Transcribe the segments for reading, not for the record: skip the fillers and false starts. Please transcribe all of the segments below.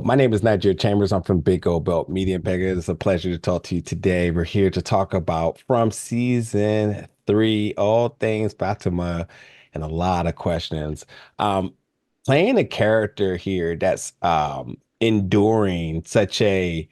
My name is Nigeria Chambers. I'm from Big Old Belt Media and Pegah. It's a pleasure to talk to you today. We're here to talk about from season three, all things Fatima, and a lot of questions. Um, Playing a character here that's enduring such a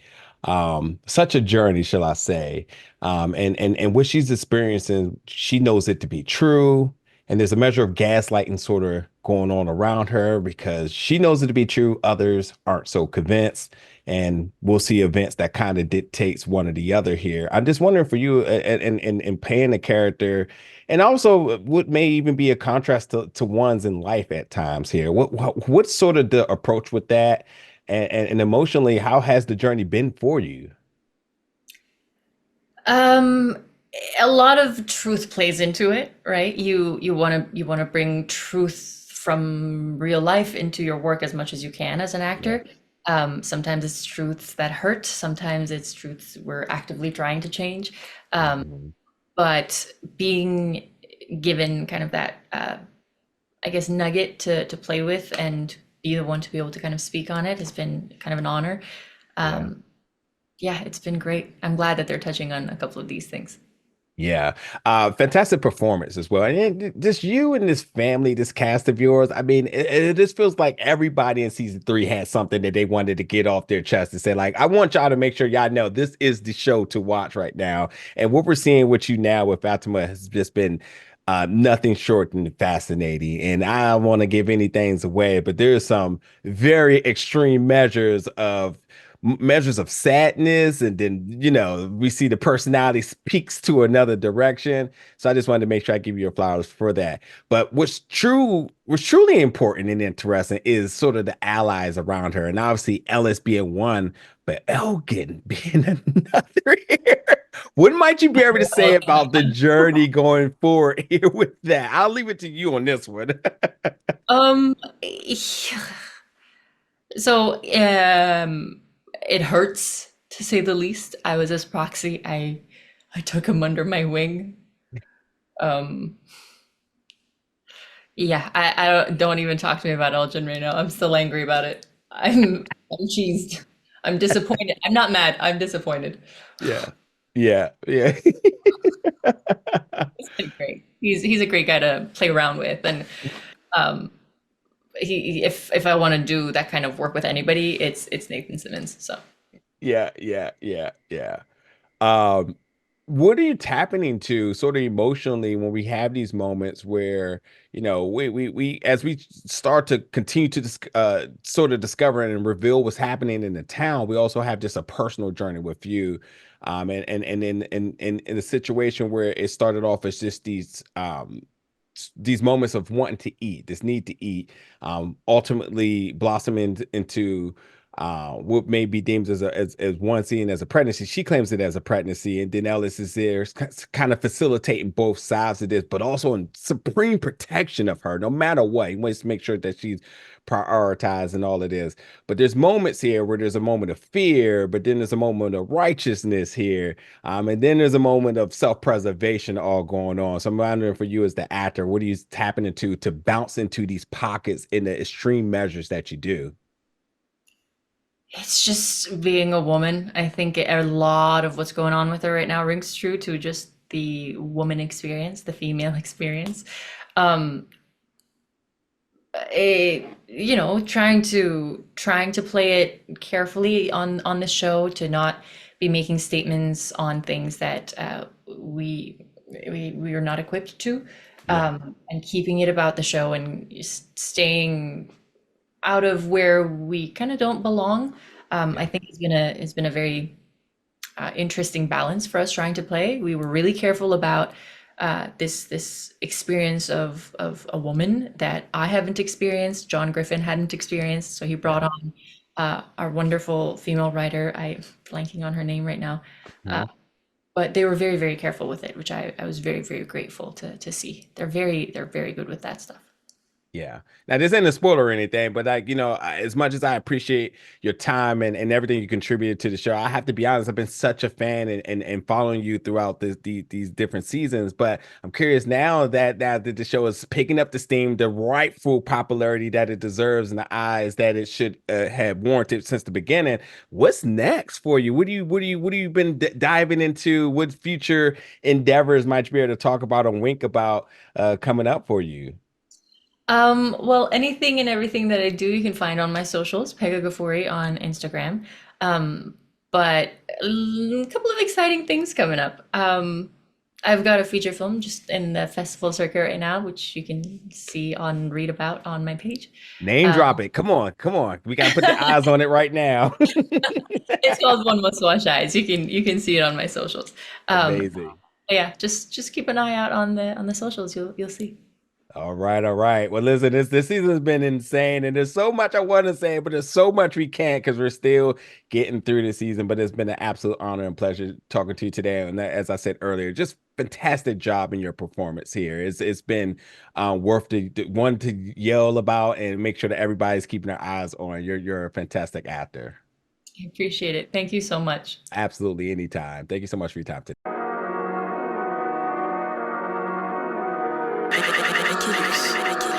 journey, shall I say. And what she's experiencing, she knows it to be true. And there's a measure of gaslighting sort of going on around her because she knows it to be true. Others aren't so convinced. And we'll see events that kind of dictates one or the other here. I'm just wondering for you and playing a character, and also what may even be a contrast to one's in life at times here. What's sort of the approach with that? And emotionally, how has the journey been for you? Um, a lot of truth plays into it, right? You want to bring truth from real life into your work as much as you can as an Yeah. actor. Sometimes it's truths that hurt, sometimes it's truths we're actively trying to change. Mhm. But being given kind of that, I guess, nugget to play with and be the one to be able to kind of speak on it has been kind of an honor. Yeah. Um, yeah, it's been great. I'm glad that they're touching on a couple of these things. Yeah. Fantastic performance as well. And just you and this family, this cast of yours. I mean, it just feels like everybody in season three had something that they wanted to get off their chest and say, like, I want y'all to make sure y'all know this is the show to watch right now. And what we're seeing with you now with Fatima has just been nothing short than fascinating. And I don't want to give anything away, but there's some very extreme measures of sadness, and then we see the personality peaks to another direction. So I just wanted to make sure I give you your flowers for that. But what's truly important and interesting is sort of the allies around her, and obviously Ellis being one, but Elgin being another here. What might you be able to say about the journey going forward here with that? I'll leave it to you on this one. Um, so it hurts to say the least. I was his proxy. I took him under my wing. Um, yeah, don't even talk to me about Elgin right now. I'm still angry about it. I'm cheesed. I'm disappointed. I'm not mad. I'm disappointed. Yeah. Yeah. Yeah. It's been great. He's a great guy to play around with, and um, if I want to do that kind of work with anybody, it's Nathan Simmons. So. Yeah, yeah, yeah, yeah. Um, what are you tapping into sort of emotionally when we have these moments where, we as we start to continue to sort of discover and reveal what's happening in the town, we also have just a personal journey with you. And in a situation where it started off as just these moments of wanting to eat, this need to eat, ultimately blossoming into what may be deemed as one seen as a pregnancy. She claims it as a pregnancy, and then Ellis is there, kind of facilitating both sides of this, but also in supreme protection of her, no matter what. He wants to make sure that she's prioritized and all it is. But there's moments here where there's a moment of fear, but then there's a moment of righteousness here, and then there's a moment of self-preservation all going on. So I'm wondering for you as the actor, what are you tapping into to bounce into these pockets in the extreme measures that you do? It's just being a woman. I think a lot of what's going on with her right now rings true to just the woman experience, the female experience. Um, trying to play it carefully on the show to not be making statements on things that we are not equipped to, Yeah. and keeping it about the show and just staying out of where we kind of don't belong. I Yeah. think it's been a very interesting balance for us trying to play. We were really careful about this experience of a woman that I haven't experienced, John Griffin hadn't experienced. So he brought Yeah. on our wonderful female writer. I'm blanking on her name right now. Uh, Mhm. but they were very, very careful with it, which I was very, very grateful to see. They're very good with that stuff. Yeah. Now, this isn't a spoiler or anything, but like, as much as I appreciate your time and everything you contributed to the show, I have to be honest, I've been such a fan and following you throughout these different seasons. But I'm curious now that the show is picking up the steam, the rightful popularity that it deserves in the eyes that it should have warranted since the beginning. What's next for you? What do you been diving into? What future endeavors might you be able to talk about or wink about coming up for you? Well, anything and everything that I do, you can find on my socials, Pegah Ghafoori on Instagram. Um, but a couple of exciting things coming up. I've got a feature film just in the festival circuit right now, which you can see on read about on my page. Name Um, drop it. Come on, come on. We got to put the eyes on it right now. it's called One Must Wash Eyes. You can see it on my socials. Um, Amazing. yeah, just keep an eye out on the socials. You'll see. All right, all right. Well, listen, this season has been insane, and there's so much I want to say, but there's so much we can't because we're still getting through the season. But it's been an absolute honor and pleasure talking to you today. And as I said earlier, just fantastic job in your performance here. It's been worth the one to yell about and make sure that everybody's keeping their eyes on. You're a fantastic actor. I appreciate it. Thank you so much. Absolutely, anytime. Thank you so much for your time today. I